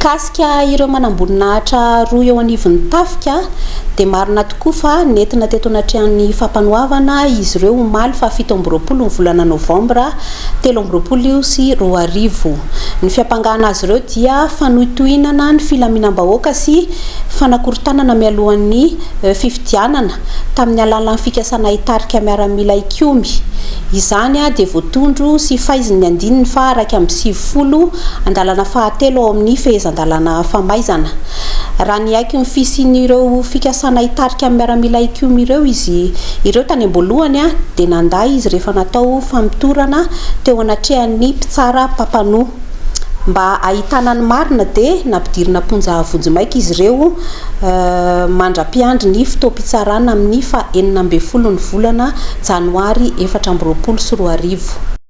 Mikasika ireo manamboninahitra roa eo anivon'ny tafika dia marina tokoa fa nentina teto anatrehan'ny fampanoavana izy ireo omaly fa 7 ny volana Novambra 2024. Ny fiampangahana azy ireo dia fanoitoinana ny filaminam-bahoaka sy fanakorontanana mialohan'ny fifidianana tamin'ny alalan'ny fikasana hitarika miaramila ikiomy. Izany dia voatondro sy faiziny andininy fa 150 andalana fahatelo ao amin'ny fehezan-dalana famaizana. Raha niaiky ny fisin'ireo fikasana hitarika miaramila ikiomy ireo tany amboalohany dia nanda izy rehefa natao famitorana teo anatrehan'ny mpitsara mpampanoa. Mba ahitana ny marina dia nampidirina amponja vonijimaika izy ireo mandra-piandry ny fotoam-pitsarana amin'ny faha 9 ny volana Janoary 2024.